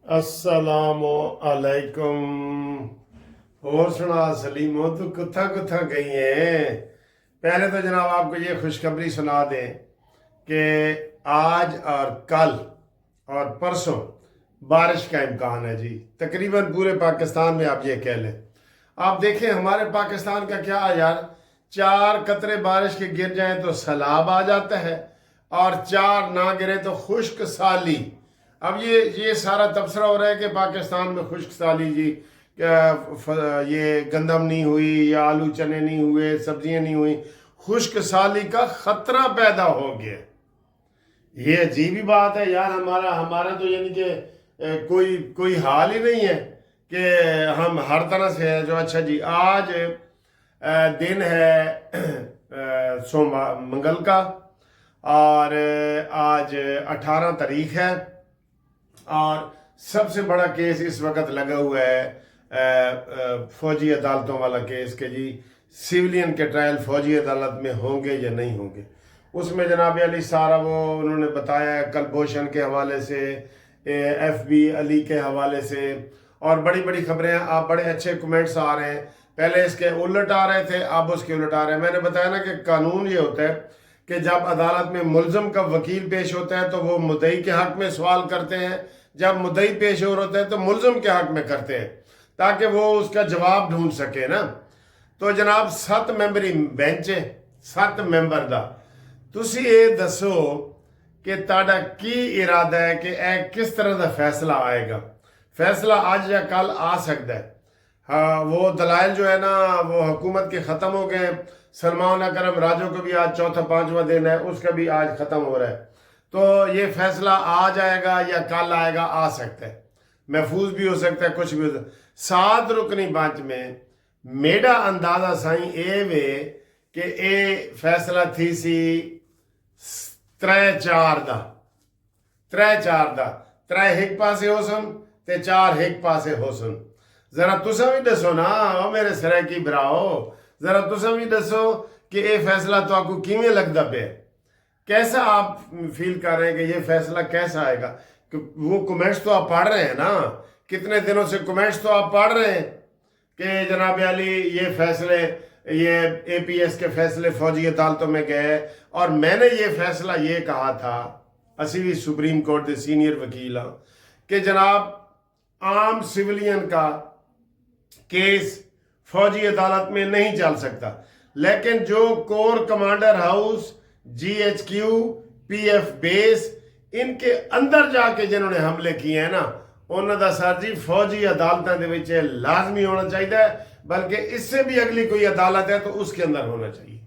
अस्सलामु अलैकुम। और सुना सलीमो, तो कुत्था कुत्था गई है। पहले तो जनाब आपको ये खुशखबरी सुना दें कि आज और कल और परसों बारिश का इम्कान है जी, तकरीबन पूरे पाकिस्तान में। आप ये कह लें, आप देखें हमारे पाकिस्तान का क्या यार, 4 कतरे बारिश के गिर जाएं तो सैलाब आ जाता है, और 4 ना गिरे तो खुश्क साली। अब ये सारा तबसरा हो रहा है कि पाकिस्तान में खुश्क साली जी, ये गंदम नहीं हुई या आलू चने नहीं हुए, सब्जियां नहीं हुई, खुश्क साली का खतरा पैदा हो गया। ये अजीब ही बात है यार। हमारा हमारा तो यानी कि कोई कोई हाल ही नहीं है कि हम हर तरह से है जो। अच्छा जी, आज दिन है सोमवार मंगल का, और आज 18 तारीख है, और सबसे बड़ा केस इस वक्त लगा हुआ है फौजी अदालतों वाला केस के जी, सिविलियन के ट्रायल फौजी अदालत में होंगे या नहीं होंगे। उसमें जनाब अली सारा वो उन्होंने बताया कलभूषण के हवाले से, FB अली के हवाले से, और बड़ी बड़ी खबरें। आप बड़े अच्छे कमेंट्स आ रहे हैं, पहले इसके उलट आ रहे थे, अब उसके उलट आ रहे हैं। मैंने बताया ना कि कानून ये होता है कि जब अदालत में मुलजम का वकील पेश होता है तो वो मुद्दई के हक में सवाल करते हैं, जब मुद्दई पेश हो होता है तो मुलजम के हक में करते हैं, ताकि वो उसका जवाब ढूंढ सके ना। तो जनाब 7 मैंबरी बेंच है, 7 मैंबर ਦਾ। ਤੁਸੀਂ ਇਹ ਦੱਸੋ कि ਤੁਹਾਡਾ ਕੀ इरादा है कि किस तरह का फैसला आएगा। फैसला आज या कल आ सकता है। हाँ, वो दलाइल जो है ना वो हुकूमत के ख़त्म हो गए। सलमान अकरम राजो को भी आज चौथा 5वां दिन है, उसका भी आज ख़त्म हो रहा है। तो ये फैसला आज आएगा या कल आएगा, आ सकता है, महफूज भी हो सकता है, कुछ भी हो सकता है। 7 रुकनी बेंच में मेरा अंदाजा साईं ए वे कि ये फैसला थी सी 3-4 ਦਾ 3-4 ਦਾ 3 एक पासे हो सन ते 4 एक पासे हो सन। जरा तुसा भी दसो ना, ओ मेरे सरे की भराओ, जरा तुसा भी दसो कि ये फैसला तो आपको किमें लगता पे, कैसा आप फील कर रहे हैं कि ये फैसला कैसा आएगा। कि वो कमेंट्स तो आप पढ़ रहे हैं ना, कितने दिनों से कमेंट्स तो आप पढ़ रहे हैं कि जनाब अली ये फैसले, ये APS के फैसले फौजी अदालतों में गए, और मैंने ये फैसला ये कहा था, असी भी सुप्रीम कोर्ट के सीनियर वकील हाँ, कि जनाब आम सिविलियन का केस फौजी अदालत में नहीं चल सकता, लेकिन जो core commander house, GHQ, PF base, इनके अंदर जाके जिन्होंने हमले किए हैं ना, उन्होंने सर जी फौजी अदालतों के विच लाजमी होना चाहिए, बल्कि इससे भी अगली कोई अदालत है तो उसके अंदर होना चाहिए।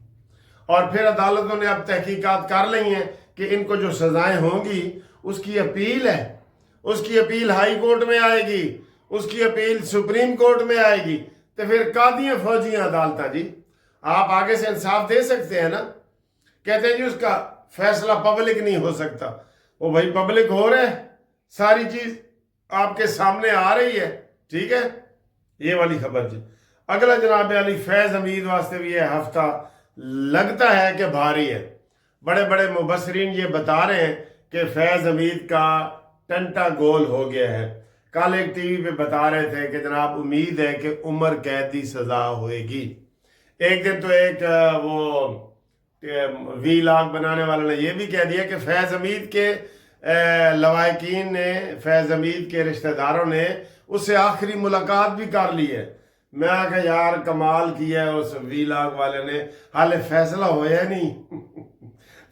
और फिर अदालतों ने अब तहकीकात कर ली हैं कि इनको जो सजाएं होंगी उसकी अपील है, उसकी अपील हाई कोर्ट में आएगी, उसकी अपील सुप्रीम कोर्ट में आएगी, तो फिर कादियां फौजियां अदालत जी। आप आगे से इंसाफ दे सकते हैं ना। कहते हैं जी उसका फैसला पब्लिक नहीं हो सकता। वो भाई पब्लिक हो रहा है, सारी चीज आपके सामने आ रही है, ठीक है। ये वाली खबर जी। अगला जनाब अली फैज़ हमीद वास्ते भी ये हफ्ता लगता है कि भारी है। बड़े बड़े मुबसरीन ये बता रहे हैं कि फैज़ हमीद का टंटा गोल हो गया है। कल एक TV पे बता रहे थे कि जनाब उम्मीद है कि उम्र कैद की सज़ा होएगी। एक दिन तो एक वो वीलॉग बनाने वाले ने यह भी कह दिया कि फैज़ हमीद के लवाकिन ने, फैज़ हमीद के रिश्तेदारों ने उससे आखिरी मुलाकात भी कर ली है। मैं आखा यार कमाल किया है उस वीलॉग वाले ने, हाले फैसला होया नहीं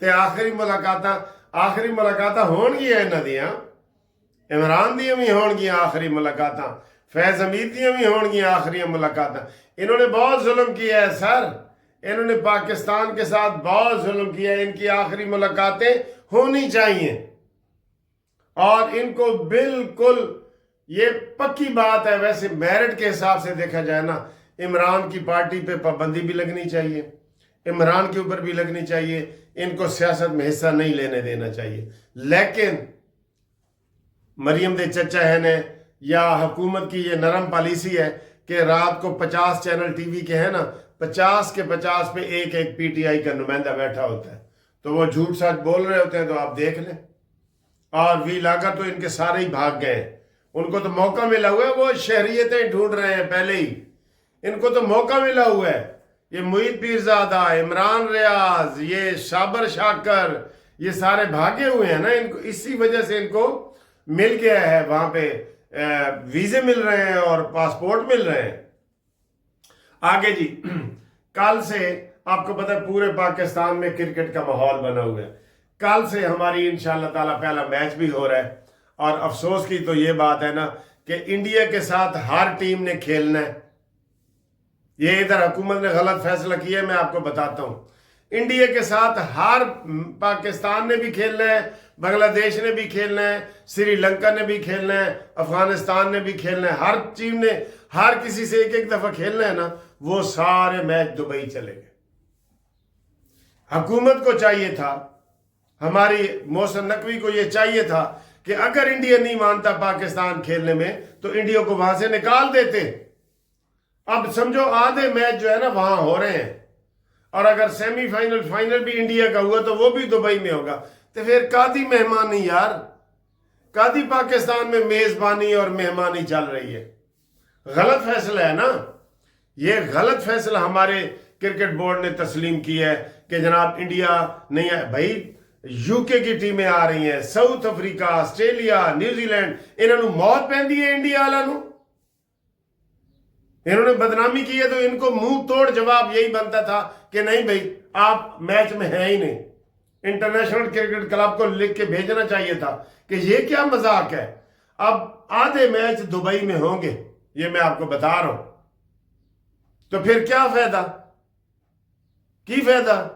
ते आखिरी मुलाकात होणगियां इन्हां दियां, इमरान दियां भी होणगियां आखिरी मुलाकात, फैज़ हमीद दियां भी होणगियां आखिरी मुलाकात। इन्होंने बहुत जुल्म किया है सर, इन्होंने पाकिस्तान के साथ बहुत जुल्म किया है। इनकी आखिरी मुलाकातें होनी चाहिए, और इनको बिल्कुल ये पक्की बात है। वैसे मेरिट के हिसाब से देखा जाए ना, इमरान की पार्टी पे पाबंदी भी लगनी चाहिए, इमरान के ऊपर भी लगनी चाहिए, इनको सियासत में हिस्सा नहीं लेने देना चाहिए। लेकिन मरियम दे चचा है ने, या हुकूमत की ये नरम पॉलिसी है कि रात को 50 चैनल TV के हैं ना, 50 के 50 पे एक PTI का नुमाइंदा बैठा होता है, तो वो झूठ सच बोल रहे होते हैं तो आप देख लें। और वीलागा तो इनके सारे ही भाग गए, ان کو تو موقع ملا ہوا ہے, وہ شہریتیں ڈھونڈ رہے ہیں پہلے ہی, ان کو تو موقع ملا ہوا ہے. یہ معید پیرزادہ, عمران ریاض, یہ شابر شاکر, یہ سارے بھاگے ہوئے ہیں نا, ان کو اسی وجہ سے ان کو مل گیا ہے, وہاں پہ ویزے مل رہے ہیں اور پاسپورٹ مل رہے ہیں. آگے جی, کل سے آپ کو پتہ ہے پورے پاکستان میں کرکٹ کا ماحول بنا ہوا ہے. کل سے ہماری انشاءاللہ تعالی پہلا میچ بھی ہو رہا ہے, اور افسوس کی تو یہ بات ہے نا کہ انڈیا کے ساتھ ہر ٹیم نے کھیلنا ہے. یہ ادھر حکومت نے غلط فیصلہ کیا ہے, میں آپ کو بتاتا ہوں. انڈیا کے ساتھ ہر پاکستان نے بھی کھیلنا ہے, بنگلہ دیش نے بھی کھیلنا ہے, سری لنکا نے بھی کھیلنا ہے, افغانستان نے بھی کھیلنا ہے. ہر ٹیم نے ہر کسی سے ایک ایک دفعہ کھیلنا ہے نا. وہ سارے میچ دبئی چلے گئے. حکومت کو چاہیے تھا, ہماری محسن نقوی کو یہ چاہیے تھا کہ اگر انڈیا نہیں مانتا پاکستان کھیلنے میں تو انڈیا کو وہاں سے نکال دیتے. اب سمجھو آدھے میچ جو ہے نا وہاں ہو رہے ہیں, اور اگر سیمی فائنل فائنل بھی انڈیا کا ہوا تو وہ بھی دبئی میں ہوگا. تو پھر کادی مہمانی یار, کادی پاکستان میں میزبانی اور مہمانی چل رہی ہے. غلط فیصلہ ہے نا یہ, غلط فیصلہ ہمارے کرکٹ بورڈ نے تسلیم کیا ہے کہ جناب انڈیا نہیں ہے. بھائی یو کے کی ٹیمیں آ رہی ہیں, South Africa, Australia, New Zealand, انہوں نے موت پہن ہے انڈیا والوں. انہوں نے بدنامی کی ہے تو ان کو منہ توڑ جواب یہی بنتا تھا کہ نہیں بھائی آپ میچ میں ہیں ہی نہیں. انٹرنیشنل کرکٹ کلب کو لکھ کے بھیجنا چاہیے تھا کہ یہ کیا مذاق ہے. اب آدھے میچ دبئی میں ہوں گے, یہ میں آپ کو بتا رہا ہوں. تو پھر کیا فائدہ, کی فائدہ.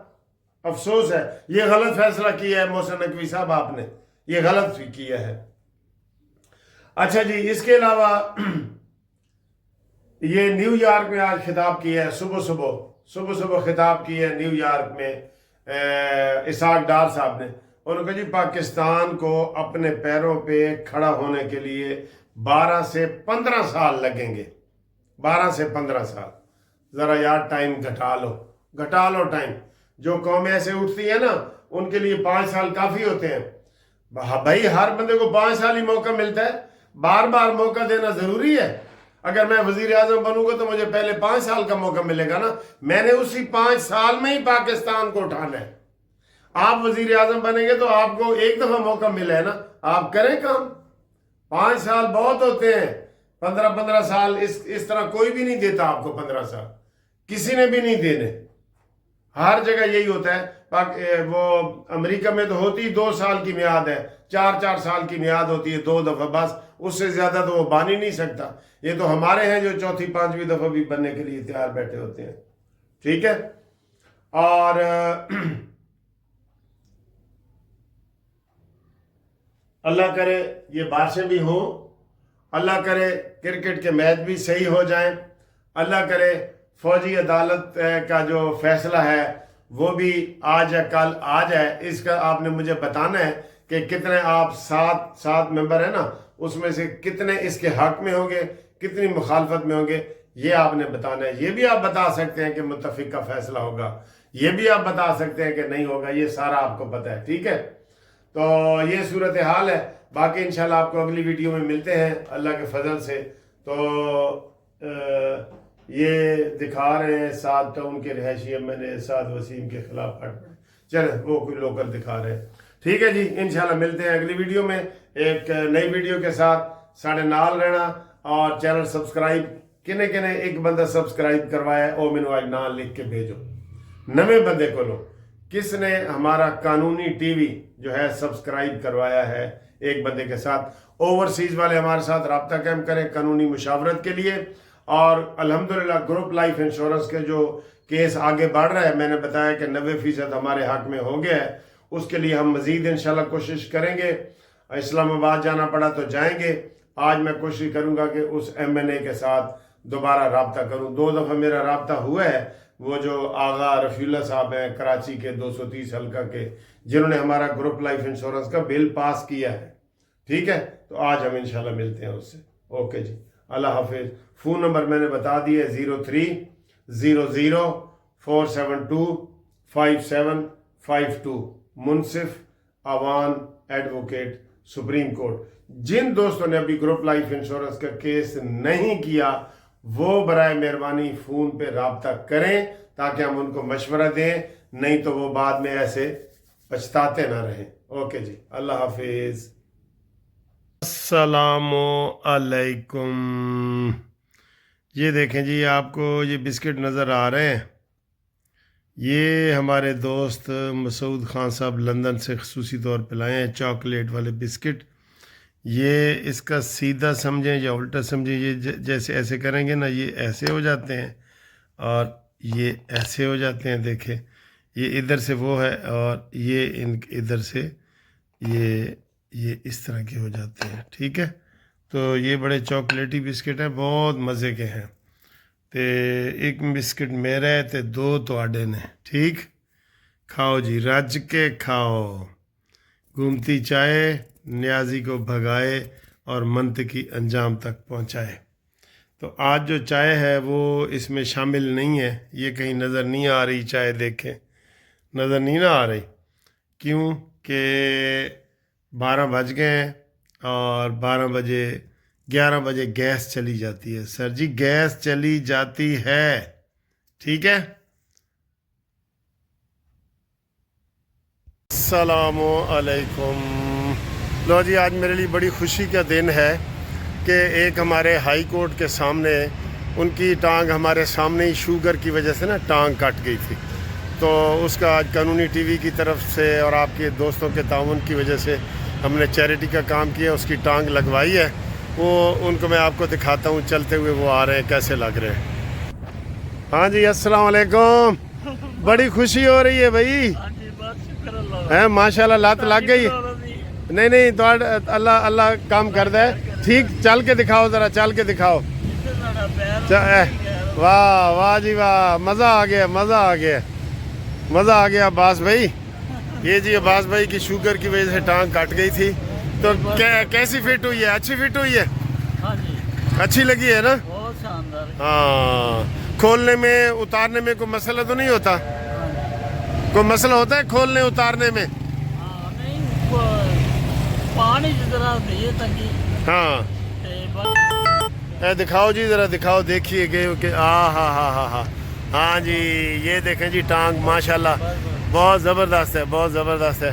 افسوس ہے, یہ غلط فیصلہ کیا ہے محسن نقوی صاحب, آپ نے یہ غلط کیا ہے. اچھا جی, اس کے علاوہ یہ نیو یارک میں آج خطاب کیا ہے, صبح خطاب کیا ہے نیو یارک میں اسحاق ڈار صاحب نے. انہوں نے کہا جی پاکستان کو اپنے پیروں پہ کھڑا ہونے کے لیے 12 سے 15 سال لگیں گے. 12 سے 15 سال. ذرا یار ٹائم گھٹا لو ٹائم. جو قومیں ایسے اٹھتی ہیں نا ان کے لیے 5 سال کافی ہوتے ہیں. بھائی ہر بندے کو 5 سال ہی موقع ملتا ہے, بار بار موقع دینا ضروری ہے. اگر میں وزیر اعظم بنوں گا تو مجھے پہلے 5 سال کا موقع ملے گا نا. میں نے اسی 5 سال میں ہی پاکستان کو اٹھانا ہے. آپ وزیر اعظم بنیں گے تو آپ کو ایک دفعہ موقع ملے ہے نا, آپ کریں کام. 5 سال بہت ہوتے ہیں, 15 سال اس طرح کوئی بھی نہیں دیتا آپ کو. 15 سال کسی نے بھی نہیں دینے. ہر جگہ یہی ہوتا ہے. وہ امریکہ میں تو ہوتی 2 سال کی میعاد ہے, 4 سال کی میعاد ہوتی ہے, 2 دفعہ بس, اس سے زیادہ تو وہ بن ہی نہیں سکتا. یہ تو ہمارے ہیں جو 4تھی 5ویں دفعہ بھی بننے کے لیے تیار بیٹھے ہوتے ہیں. ٹھیک ہے. اور اللہ کرے یہ بارشیں بھی ہوں, اللہ کرے کرکٹ کے میچ بھی صحیح ہو جائیں, اللہ کرے فوجی عدالت کا جو فیصلہ ہے وہ بھی آج یا کل آ جائے. اس کا آپ نے مجھے بتانا ہے کہ کتنے آپ 7 ممبر ہیں نا, اس میں سے کتنے اس کے حق میں ہوں گے, کتنی مخالفت میں ہوں گے, یہ آپ نے بتانا ہے. یہ بھی آپ بتا سکتے ہیں کہ متفق کا فیصلہ ہوگا, یہ بھی آپ بتا سکتے ہیں کہ نہیں ہوگا, یہ سارا آپ کو پتہ ہے. ٹھیک ہے. تو یہ صورتحال ہے. باقی انشاءاللہ آپ کو اگلی ویڈیو میں ملتے ہیں اللہ کے فضل سے. تو یہ دکھا رہے ہیں 7 ٹاؤن کے رہائشی ایم این اے سعد وسیم کے خلاف ہٹ پڑے. چلیں وہ کوئی لوکل دکھا رہے ہیں. ٹھیک ہے جی, انشاءاللہ ملتے ہیں اگلی ویڈیو میں ایک نئی ویڈیو کے ساتھ. ساڑھے نال رہنا اور چینل سبسکرائب کنے ایک بندہ سبسکرائب کروایا ہے او مینو آج نال لکھ کے بھیجو. نویں بندے کو لو کس نے ہمارا قانونی ٹی وی جو ہے سبسکرائب کروایا ہے ایک بندے کے ساتھ. اوورسیز والے ہمارے ساتھ رابطہ قائم کریں قانونی مشاورت کے لیے. اور الحمدللہ گروپ لائف انشورنس کے جو کیس آگے بڑھ رہا ہے, میں نے بتایا کہ 90% ہمارے حق میں ہو گیا ہے. اس کے لیے ہم مزید انشاءاللہ کوشش کریں گے. اسلام آباد جانا پڑا تو جائیں گے. آج میں کوشش کروں گا کہ اس ایم این اے کے ساتھ دوبارہ رابطہ کروں. 2 دفعہ میرا رابطہ ہوا ہے, وہ جو آغا رفیع اللہ صاحب ہیں کراچی کے 230 حلقہ کے, جنہوں نے ہمارا گروپ لائف انشورنس کا بل پاس کیا ہے. ٹھیک ہے. تو آج ہم انشاءاللہ ملتے ہیں اس سے. اوکے جی, اللہ حافظ. فون نمبر میں نے بتا دیا ہے 0300472572. منصف اوان ایڈوکیٹ سپریم کورٹ. जिन दोस्तों ने अभी ग्रुप लाइफ इंश्योरेंस का केस नहीं किया वो बराए मेहरबानी फ़ोन पे राब्ता करें ताकि हम उनको मशवरा दें, नहीं तो वो बाद में ऐसे पछताते ना रहें। ओके जी, अल्लाह हाफिज़। अस्सलामु अलैकुम। ये देखें जी, आपको ये बिस्किट नज़र आ रहे हैं, ये हमारे दोस्त मसूद खान साहब लंदन से खसूसी तौर पे लाए हैं चॉकलेट वाले बिस्किट। ये इसका सीधा समझें या उल्टा समझें, ये जैसे ऐसे करेंगे ना ये ऐसे हो जाते हैं और ये ऐसे हो जाते हैं। देखें ये इधर से वो है और ये इधर से ये इस तरह के हो जाते हैं, ठीक है। तो ये बड़े चॉकलेटी बिस्किट हैं, बहुत मज़े के हैं। तो एक बिस्किट मेरा है तो दो तुहाडे ने, ठीक। खाओ जी, रज के खाओ। घूमती चाय न्याजी को भगाए और मंतकी अंजाम तक पहुंचाए। तो आज जो चाय है वो इसमें शामिल नहीं है, ये कहीं नज़र नहीं आ रही चाय, देखें नज़र नहीं ना आ रही। क्यों कि 12 बज गए हैं और 11 बजे गैस चली जाती है। सर जी गैस चली जाती है, ठीक है। अस्सलामु अलैकुम। लो जी, आज मेरे लिए बड़ी खुशी का दिन है कि एक हमारे हाई कोर्ट के सामने उनकी टांग हमारे सामने ही शुगर की वजह से ना टांग कट गई थी, तो उसका आज कानूनी टीवी की तरफ से और आपके दोस्तों के ताउन की वजह से हमने चैरिटी का काम किया, उसकी टांग लगवाई है। वो उनको मैं आपको दिखाता हूँ, चलते हुए वो आ रहे हैं, कैसे लग रहे हैं। हाँ जी, अस्सलाम वालेकुम। बड़ी खुशी हो रही है भाई, है माशाल्लाह, लात लग गई। नहीं तो अल्लाह काम कर दे, ठीक। चल के दिखाओ, ज़रा चल के दिखाओ। वाह वाह जी वाह, मज़ा आ गया, मज़ा आ गया, मज़ा आ गया अब्बास भाई। ये जी अब्बास भाई की शुगर की वजह से टांग कट गई थी, तो कैसी फिट हुई है? अच्छी फिट हुई है? हाँ जी, अच्छी लगी है ना? बहुत शानदार। हाँ, खोलने में उतारने में कोई मसला तो नहीं होता? कोई मसला होता है खोलने उतारने में? पानी जरा तंगी। हाँ दिखाओ जी, ज़रा दिखाओ, देखिए कि हाँ जी, ये देखें जी टांग माशाल्लाह बहुत ज़बरदस्त है, बहुत ज़बरदस्त है।